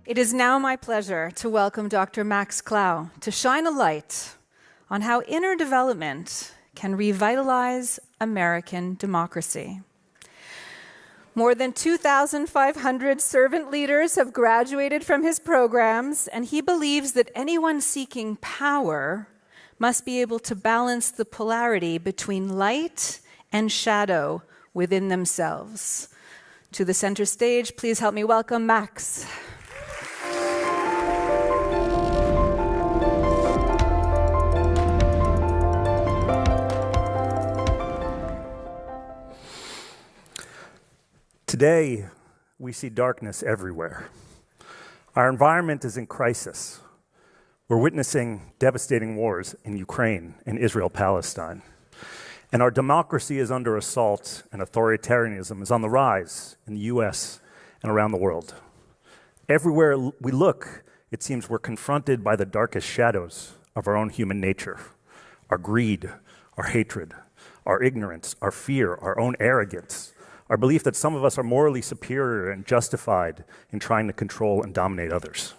It is now my pleasure to welcome Dr. Max Klau to shine a light on how inner development can revitalize American democracy. More than 2,500 servant leaders have graduated from his programs, and he believes that anyone seeking power must be able to balance the polarity between light and shadow within themselves. To the center stage, please help me welcome Max. Today, we see darkness everywhere. Our environment is in crisis. We're witnessing devastating wars in Ukraine and Israel-Palestine. And our democracy is under assault, and authoritarianism is on the rise in the US and around the world. Everywhere we look, it seems we're confronted by the darkest shadows of our own human nature. Our greed, our hatred, our ignorance, our fear, our own arrogance, our belief that some of us are morally superior and justified in trying to control and dominate others.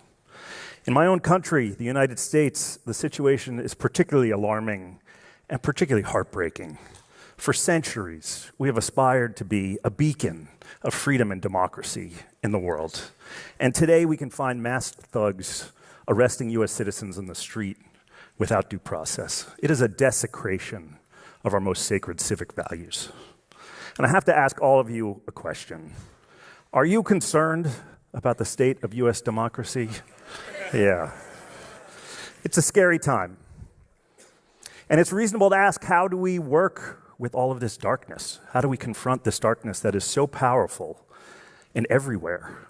In my own country, the United States, the situation is particularly alarming and particularly heartbreaking. For centuries, we have aspired to be a beacon of freedom and democracy in the world. And today we can find masked thugs arresting US citizens in the street without due process. It is a desecration of our most sacred civic values. And I have to ask all of you a question. Are you concerned about the state of US democracy? Yeah. It's a scary time. And it's reasonable to ask, how do we work with all of this darkness? How do we confront this darkness that is so powerful and everywhere?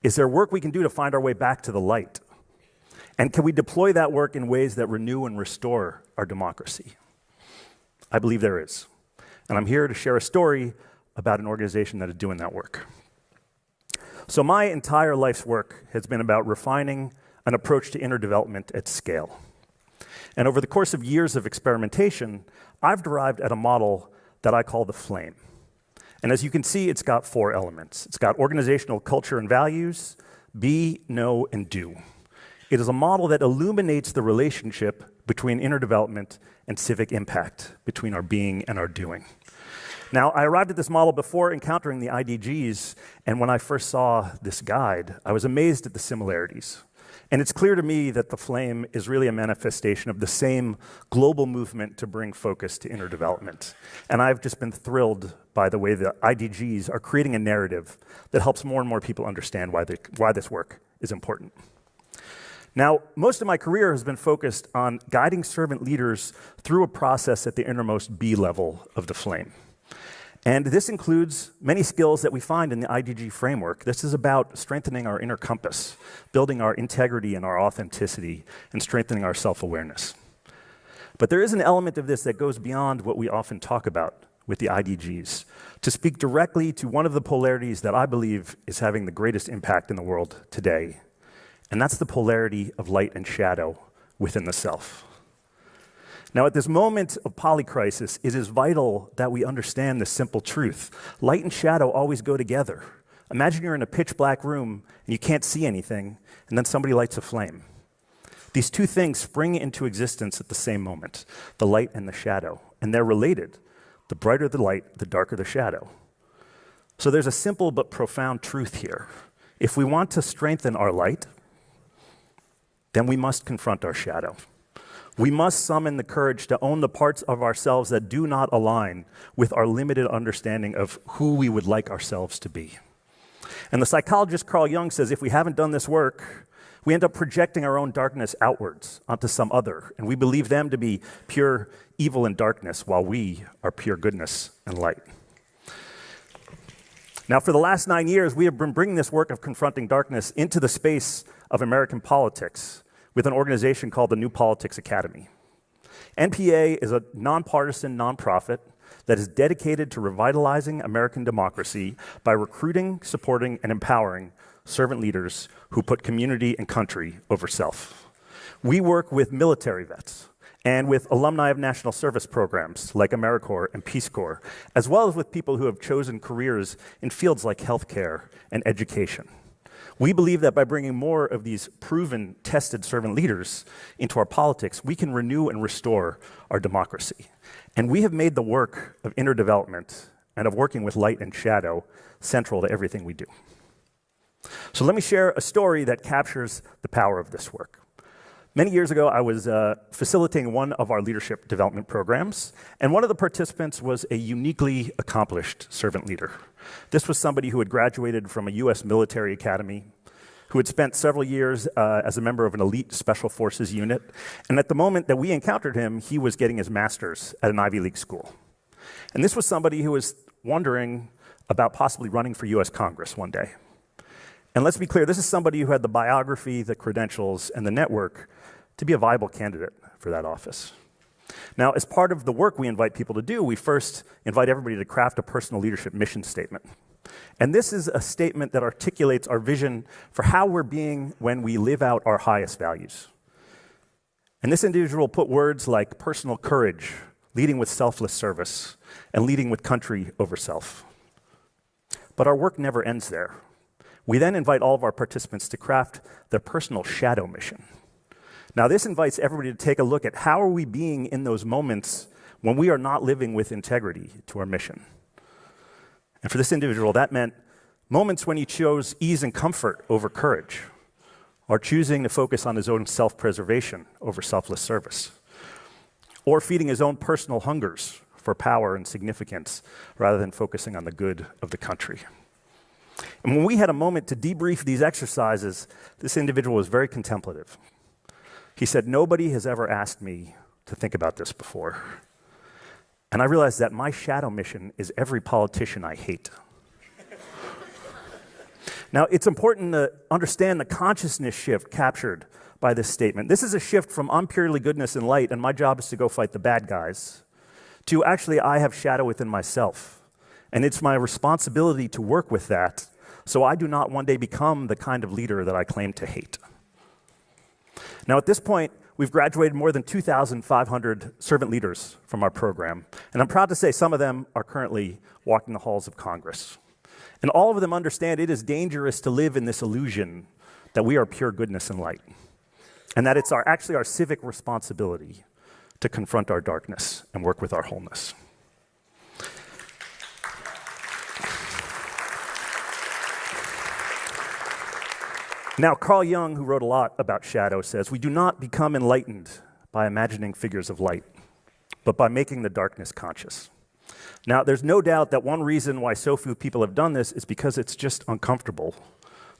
Is there work we can do to find our way back to the light? And can we deploy that work in ways that renew and restore our democracy? I believe there is. And I'm here to share a story about an organization that is doing that work. So my entire life's work has been about refining an approach to inner development at scale. And over the course of years of experimentation, I've arrived at a model that I call the flame. And as you can see, it's got 4 elements. It's got organizational culture and values, be, know, and do. It is a model that illuminates the relationship between inner development and civic impact, between our being and our doing. Now, I arrived at this model before encountering the IDGs, and when I first saw this guide, I was amazed at the similarities. And it's clear to me that the flame is really a manifestation of the same global movement to bring focus to inner development. And I've just been thrilled by the way the IDGs are creating a narrative that helps more and more people understand why this work is important. Now, most of my career has been focused on guiding servant leaders through a process at the innermost B level of the flame. And this includes many skills that we find in the IDG framework. This is about strengthening our inner compass, building our integrity and our authenticity, and strengthening our self-awareness. But there is an element of this that goes beyond what we often talk about with the IDGs, to speak directly to one of the polarities that I believe is having the greatest impact in the world today. And that's the polarity of light and shadow within the self. Now, at this moment of polycrisis, it is vital that we understand this simple truth. Light and shadow always go together. Imagine you're in a pitch black room and you can't see anything, and then somebody lights a flame. These two things spring into existence at the same moment, the light and the shadow, and they're related. The brighter the light, the darker the shadow. So there's a simple but profound truth here. If we want to strengthen our light, then we must confront our shadow. We must summon the courage to own the parts of ourselves that do not align with our limited understanding of who we would like ourselves to be. And the psychologist Carl Jung says if we haven't done this work, we end up projecting our own darkness outwards onto some other, and we believe them to be pure evil and darkness while we are pure goodness and light. Now, for the last 9 years, we have been bringing this work of confronting darkness into the space of American politics with an organization called the New Politics Academy. NPA is a nonpartisan nonprofit that is dedicated to revitalizing American democracy by recruiting, supporting, and empowering servant leaders who put community and country over self. We work with military vets and with alumni of national service programs like AmeriCorps and Peace Corps, as well as with people who have chosen careers in fields like healthcare and education. We believe that by bringing more of these proven, tested servant leaders into our politics, we can renew and restore our democracy. And we have made the work of inner development and of working with light and shadow central to everything we do. So let me share a story that captures the power of this work. Many years ago, I was facilitating one of our leadership development programs, and one of the participants was a uniquely accomplished servant leader. This was somebody who had graduated from a US military academy, who had spent several years as a member of an elite special forces unit, and at the moment that we encountered him, he was getting his master's at an Ivy League school. And this was somebody who was wondering about possibly running for US Congress one day. And let's be clear, this is somebody who had the biography, the credentials, and the network to be a viable candidate for that office. Now, as part of the work we invite people to do, we first invite everybody to craft a personal leadership mission statement. And this is a statement that articulates our vision for how we're being when we live out our highest values. And this individual put words like personal courage, leading with selfless service, and leading with country over self. But our work never ends there. We then invite all of our participants to craft their personal shadow mission. Now, this invites everybody to take a look at how are we being in those moments when we are not living with integrity to our mission. And for this individual, that meant moments when he chose ease and comfort over courage, or choosing to focus on his own self-preservation over selfless service, or feeding his own personal hungers for power and significance rather than focusing on the good of the country. And when we had a moment to debrief these exercises, this individual was very contemplative. He said, "Nobody has ever asked me to think about this before. And I realized that my shadow mission is every politician I hate." Now, it's important to understand the consciousness shift captured by this statement. This is a shift from I'm purely goodness and light, and my job is to go fight the bad guys, to actually I have shadow within myself. And it's my responsibility to work with that so I do not one day become the kind of leader that I claim to hate. Now, at this point, we've graduated more than 2,500 servant leaders from our program, and I'm proud to say some of them are currently walking the halls of Congress. And all of them understand it is dangerous to live in this illusion that we are pure goodness and light, and that it's actually our civic responsibility to confront our darkness and work with our wholeness. Now, Carl Jung, who wrote a lot about shadow, says, "We do not become enlightened by imagining figures of light, but by making the darkness conscious." Now, there's no doubt that one reason why so few people have done this is because it's just uncomfortable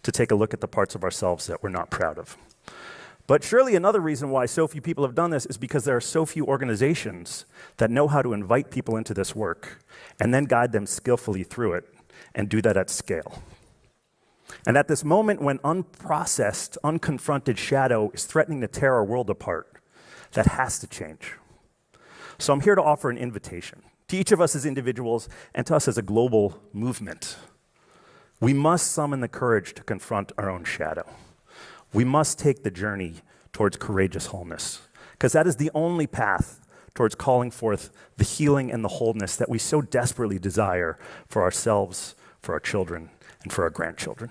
to take a look at the parts of ourselves that we're not proud of. But surely another reason why so few people have done this is because there are so few organizations that know how to invite people into this work and then guide them skillfully through it and do that at scale. And at this moment when unprocessed, unconfronted shadow is threatening to tear our world apart, that has to change. So I'm here to offer an invitation to each of us as individuals and to us as a global movement. We must summon the courage to confront our own shadow. We must take the journey towards courageous wholeness, because that is the only path towards calling forth the healing and the wholeness that we so desperately desire for ourselves, for our children, and for our grandchildren.